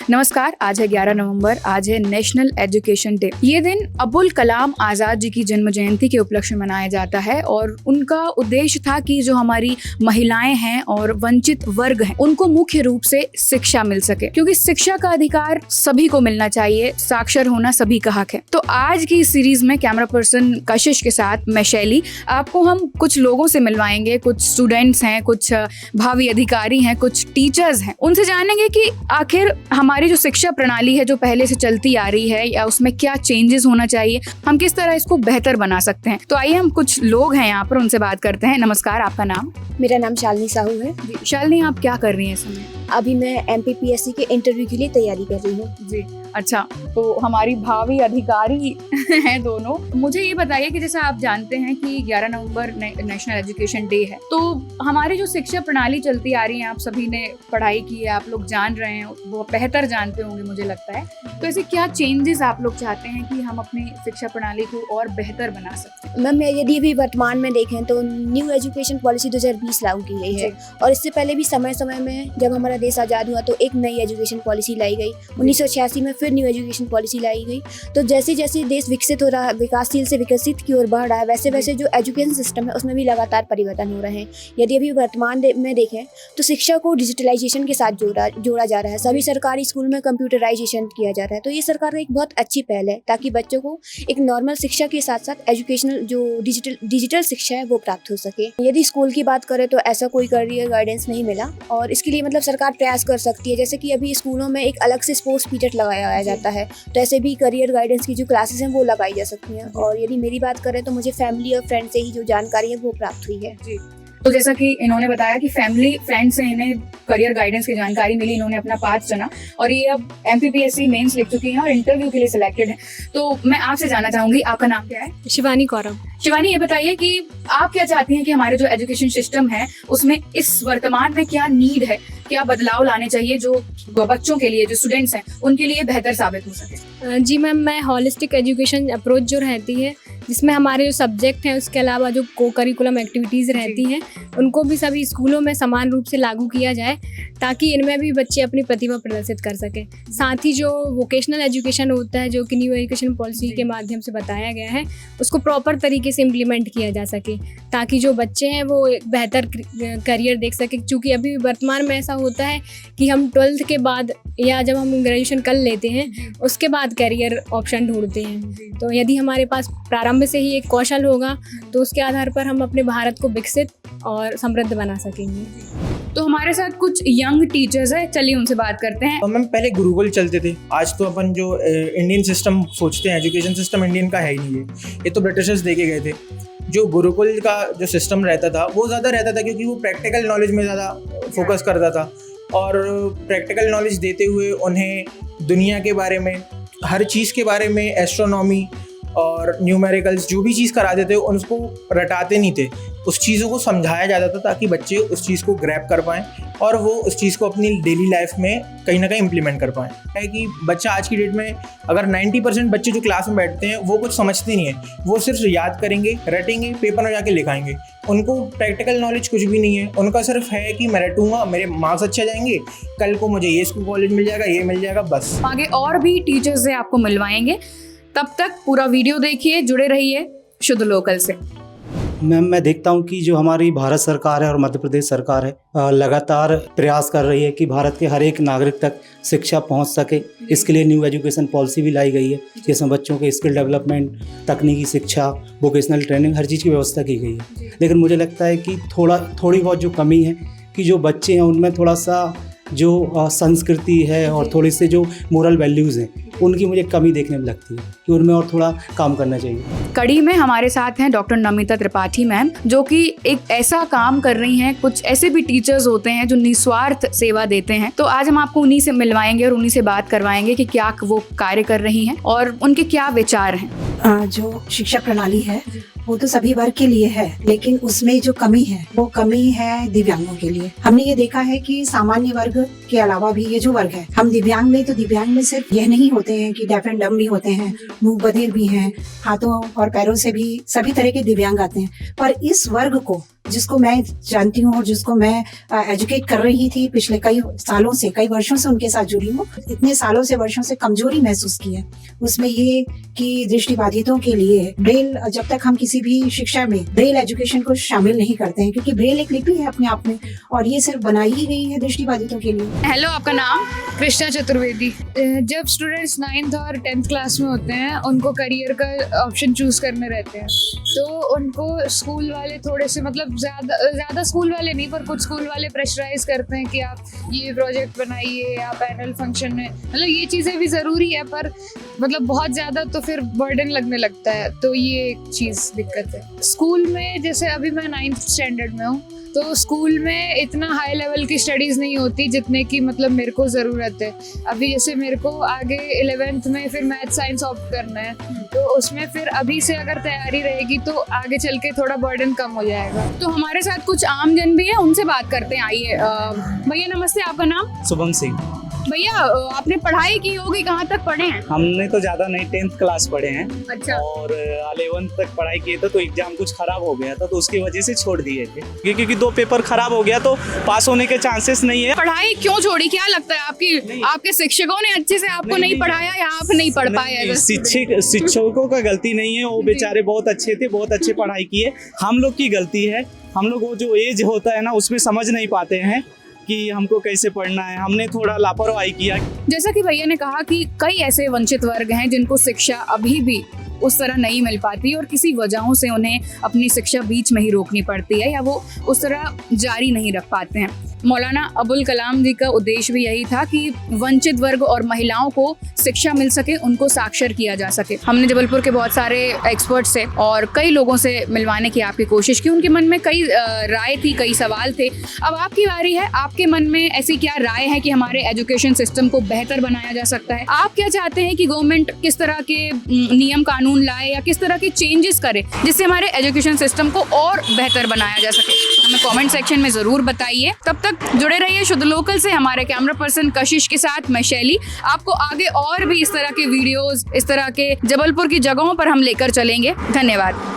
नमस्कार। आज है 11 नवंबर, आज है नेशनल एजुकेशन डे। ये दिन अबुल कलाम आजाद जी की जन्म जयंती के उपलक्ष्य में मनाया जाता है और उनका उद्देश्य था कि जो हमारी महिलाएं हैं और वंचित वर्ग हैं उनको मुख्य रूप से शिक्षा मिल सके, क्योंकि शिक्षा का अधिकार सभी को मिलना चाहिए, साक्षर होना सभी का हक है। तो आज की इस सीरीज में कैमरा पर्सन कशिश के साथ मैं शैली, आपको हम कुछ लोगों से मिलवाएंगे। कुछ स्टूडेंट्स हैं, कुछ भावी अधिकारी हैं, कुछ टीचर्स हैं। उनसे जानेंगे कि आखिर हमारी जो शिक्षा प्रणाली है जो पहले से चलती आ रही है या उसमें क्या चेंजेस होना चाहिए, हम किस तरह इसको बेहतर बना सकते हैं। तो आइए हम कुछ लोग हैं यहाँ पर, उनसे बात करते हैं। नमस्कार, आपका नाम? मेरा नाम शालिनी साहू है। शालिनी, आप क्या कर रही हैं इस समय? अभी मैं MPPSC के इंटरव्यू के लिए तैयारी कर रही हूँ। जी, अच्छा। तो हमारी भावी अधिकारी हैं दोनों। मुझे ये बताइए कि जैसा आप जानते हैं कि 11 नवंबर नेशनल एजुकेशन डे है, तो हमारी जो शिक्षा प्रणाली चलती आ रही है, आप सभी ने पढ़ाई की है, आप लोग जान रहे हैं, वो बेहतर जानते होंगे मुझे लगता है। तो ऐसे क्या चेंजेस आप लोग चाहते हैं कि हम अपनी शिक्षा प्रणाली को और बेहतर बना सकते हैं? मैम, यदि भी वर्तमान में देखें तो न्यू एजुकेशन पॉलिसी 2020 लागू की गई है और इससे पहले भी समय समय में जब हमारा देश आज़ाद हुआ तो एक नई एजुकेशन पॉलिसी लाई गई। 1986 में फिर न्यू एजुकेशन पॉलिसी लाई गई। तो जैसे जैसे देश विकसित हो रहा है, विकासशील से विकसित की ओर बढ़ रहा है, वैसे वैसे जो एजुकेशन सिस्टम है उसमें भी लगातार परिवर्तन हो रहे हैं। यदि अभी वर्तमान में देखें तो शिक्षा को डिजिटलाइजेशन के साथ जोड़ा जा रहा है। सभी सरकारी स्कूल में कंप्यूटराइजेशन किया जा रहा है। तो ये सरकार का एक बहुत अच्छी पहल है ताकि बच्चों को एक नॉर्मल शिक्षा के साथ साथ एजुकेशनल जो डिजिटल शिक्षा है वो प्राप्त हो सके। यदि स्कूल की बात करें तो ऐसा कोई करियर गाइडेंस नहीं मिला और इसके लिए मतलब सरकार प्रयास कर सकती है। जैसे कि अभी स्कूलों में एक अलग से स्पोर्ट्स पीरियड लगाया जाता है, तो ऐसे भी करियर गाइडेंस की जो क्लासेस हैं वो लगाई जा सकती हैं। और यदि मेरी बात करें तो मुझे फैमिली और फ्रेंड से ही जो जानकारी है वो प्राप्त हुई है। जी, तो जैसा कि इन्होंने बताया कि फैमिली फ्रेंड से इन्हें करियर गाइडेंस की जानकारी मिली, इन्होंने अपना पाथ चुना और ये अब MPPSC मेंस लिख चुकी हैं और इंटरव्यू के लिए सिलेक्टेड हैं। तो मैं आपसे जानना चाहूंगी, आपका नाम क्या है? शिवानी कौरव। शिवानी, ये बताइए कि आप क्या चाहती हैं कि हमारे जो एजुकेशन सिस्टम है उसमें इस वर्तमान में क्या नीड है, क्या बदलाव लाने चाहिए जो बच्चों के लिए, जो स्टूडेंट्स हैं उनके लिए बेहतर साबित हो सके? जी मैम, मैं हॉलिस्टिक एजुकेशन अप्रोच जो रहती है जिसमें हमारे जो सब्जेक्ट हैं उसके अलावा जो को करिकुलम एक्टिविटीज़ रहती हैं उनको भी सभी स्कूलों में समान रूप से लागू किया जाए ताकि इनमें भी बच्चे अपनी प्रतिभा प्रदर्शित कर सकें। साथ ही जो वोकेशनल एजुकेशन होता है जो कि न्यू एजुकेशन पॉलिसी के माध्यम से बताया गया है उसको प्रॉपर तरीके से इम्प्लीमेंट किया जा सके ताकि जो बच्चे हैं वो एक बेहतर करियर देख सकें। चूँकि अभी वर्तमान में ऐसा होता है कि हम 12th के बाद या जब हम ग्रेजुएशन कर लेते हैं उसके बाद करियर ऑप्शन ढूंढते हैं। तो यदि हमारे पास प्रारंभ से ही एक कौशल होगा तो उसके आधार पर हम अपने भारत को विकसित और समृद्ध बना सकेंगे। तो हमारे साथ कुछ यंग टीचर्स हैं, चलिए उनसे बात करते हैं। मैम, पहले गुरुकुल चलते थे, आज तो अपन जो इंडियन सिस्टम सोचते हैं, एजुकेशन सिस्टम इंडियन का है ही नहीं है, ये तो ब्रिटिशर्स दे के गए थे। जो गुरुकुल का जो सिस्टम रहता था वो ज़्यादा रहता था क्योंकि वो प्रैक्टिकल नॉलेज में ज़्यादा फोकस करता था और प्रैक्टिकल नॉलेज देते हुए उन्हें दुनिया के बारे में, हर चीज़ के बारे में, एस्ट्रोनॉमी और न्यूमेरिकल्स जो भी चीज़ कराते थे उसको रटाते नहीं थे, उस चीज़ों को समझाया जाता था ताकि बच्चे उस चीज़ को ग्रैब कर पाएँ और वो उस चीज़ को अपनी डेली लाइफ में कहीं ना कहीं इम्प्लीमेंट कर पाएँ। है कि बच्चा आज की डेट में अगर 90% बच्चे जो क्लास में बैठते हैं वो कुछ समझते नहीं है, वो सिर्फ याद करेंगे, रटेंगे, पेपर में जाके लिखाएंगे, उनको प्रैक्टिकल नॉलेज कुछ भी नहीं है। उनका सिर्फ है कि मैं रटूंगा, मेरे मार्क्स अच्छे जाएंगे, कल को मुझे ये स्कूल कॉलेज मिल जाएगा, ये मिल जाएगा, बस। आगे और भी टीचर्स से आपको मिलवाएंगे, तब तक पूरा वीडियो देखिए, जुड़े रहिए शुद्ध लोकल से। मैम, मैं देखता हूँ कि जो हमारी भारत सरकार है और मध्य प्रदेश सरकार है लगातार प्रयास कर रही है कि भारत के हर एक नागरिक तक शिक्षा पहुँच सके। इसके लिए न्यू एजुकेशन पॉलिसी भी लाई गई है जिसमें बच्चों के स्किल डेवलपमेंट, तकनीकी शिक्षा, वोकेशनल ट्रेनिंग, हर चीज़ की व्यवस्था की गई है। लेकिन मुझे लगता है कि थोड़ी बहुत जो कमी है कि जो बच्चे हैं उनमें थोड़ा सा जो संस्कृति है और थोड़ी से जो मोरल वैल्यूज़ हैं उनकी मुझे कमी देखने में लगती है कि उनमें और थोड़ा काम करना चाहिए। कड़ी में हमारे साथ हैं डॉक्टर नमिता त्रिपाठी मैम, जो कि एक ऐसा काम कर रही हैं। कुछ ऐसे भी टीचर्स होते हैं जो निस्वार्थ सेवा देते हैं, तो आज हम आपको उन्हीं से मिलवाएंगे और उन्हीं से बात करवाएंगे कि क्या वो कार्य कर रही हैं और उनके क्या विचार हैं। जो शिक्षा प्रणाली है वो तो सभी वर्ग के लिए है, लेकिन उसमें जो कमी है वो कमी है दिव्यांगों के लिए। हमने ये देखा है कि सामान्य वर्ग के अलावा भी ये जो वर्ग है, हम दिव्यांग में, तो दिव्यांग में सिर्फ यह नहीं होते हैं कि डेफ एंड डम भी होते हैं, मूक बधिर भी हैं, हाथों और पैरों से भी सभी तरह के दिव्यांग आते हैं। पर इस वर्ग को जिसको मैं जानती हूँ और जिसको मैं एजुकेट कर रही थी पिछले कई सालों से, कई वर्षों से उनके साथ जुड़ी हूँ, इतने सालों से वर्षों से कमजोरी महसूस की है उसमें ये कि दृष्टिबाधितों के लिए ब्रेल, जब तक हम किसी भी शिक्षा में ब्रेल एजुकेशन को शामिल नहीं करते हैं, क्योंकि ब्रेल एक लिपि है अपने आप में और ये सिर्फ बनाई ही गई है दृष्टिबाधितों के लिए। हेलो, आपका नाम? कृष्णा चतुर्वेदी। जब स्टूडेंट्स 9th और 10th क्लास में होते हैं, उनको करियर का ऑप्शन चूज करने रहते हैं, तो उनको स्कूल वाले थोड़े से, मतलब ज़्यादा स्कूल वाले नहीं, पर कुछ स्कूल वाले प्रेशराइज करते हैं कि आप ये प्रोजेक्ट बनाइए, आप एनुअल फंक्शन में, मतलब ये चीज़ें भी ज़रूरी है, पर मतलब बहुत ज़्यादा तो फिर बर्डन लगने लगता है, तो ये एक चीज़ दिक्कत है। स्कूल में जैसे अभी मैं 9th स्टैंडर्ड में हूँ, तो स्कूल में इतना हाई लेवल की स्टडीज़ नहीं होती जितने की मतलब मेरे को ज़रूरत है। अभी जैसे मेरे को आगे 11th में फिर मैथ साइंस ऑप्ट करना है, तो उसमें फिर अभी से अगर तैयारी रहेगी तो आगे चल के थोड़ा बर्डन कम हो जाएगा। तो हमारे साथ कुछ आम जन भी है, उनसे बात करते हैं। आइए भैया नमस्ते, आपका नाम? शुभम सिंह। भैया आपने पढ़ाई की होगी, कहाँ तक पढ़े हैं? हमने तो ज़्यादा नहीं, 10th क्लास पढ़े हैं। अच्छा। और 11th तक पढ़ाई किए थे, तो एग्जाम कुछ खराब हो गया था, तो उसकी वजह से छोड़ दिए थे, क्योंकि 2 पेपर खराब हो गया तो पास होने के चांसेस नहीं है। पढ़ाई क्यों छोड़ी, क्या लगता है आपके शिक्षकों ने अच्छे से आपको नहीं पढ़ाया या आप नहीं पढ़ पाए? शिक्षकों का गलती नहीं है, वो बेचारे बहुत अच्छे थे, बहुत अच्छे पढ़ाई किए। हम लोग की गलती है, हम लोग वो जो एज होता है ना, उसमें समझ नहीं पाते हैं कि हमको कैसे पढ़ना है, हमने थोड़ा लापरवाही किया। जैसा कि भैया ने कहा कि कई ऐसे वंचित वर्ग हैं जिनको शिक्षा अभी भी उस तरह नहीं मिल पाती और किसी वजहों से उन्हें अपनी शिक्षा बीच में ही रोकनी पड़ती है या वो उस तरह जारी नहीं रख पाते हैं। मौलाना अबुल कलाम जी का उद्देश्य भी यही था कि वंचित वर्ग और महिलाओं को शिक्षा मिल सके, उनको साक्षर किया जा सके। हमने जबलपुर के बहुत सारे एक्सपर्ट से और कई लोगों से मिलवाने की आपकी कोशिश की, उनके मन में कई राय थी, कई सवाल थे। अब आपकी बारी है, आपके मन में ऐसी क्या राय है कि हमारे एजुकेशन सिस्टम को बेहतर बनाया जा सकता है? आप क्या चाहते हैं कि गवर्नमेंट किस तरह के नियम कानून लाए या किस तरह के चेंजेस करे जिससे हमारे एजुकेशन सिस्टम को और बेहतर बनाया जा सके? हमें कमेंट सेक्शन में ज़रूर बताइए। तब तक जुड़े रहिए शुद्ध लोकल से। हमारे कैमरा पर्सन कशिश के साथ मैं शैली आपको आगे और भी इस तरह के वीडियोस, इस तरह के जबलपुर की जगहों पर हम लेकर चलेंगे। धन्यवाद।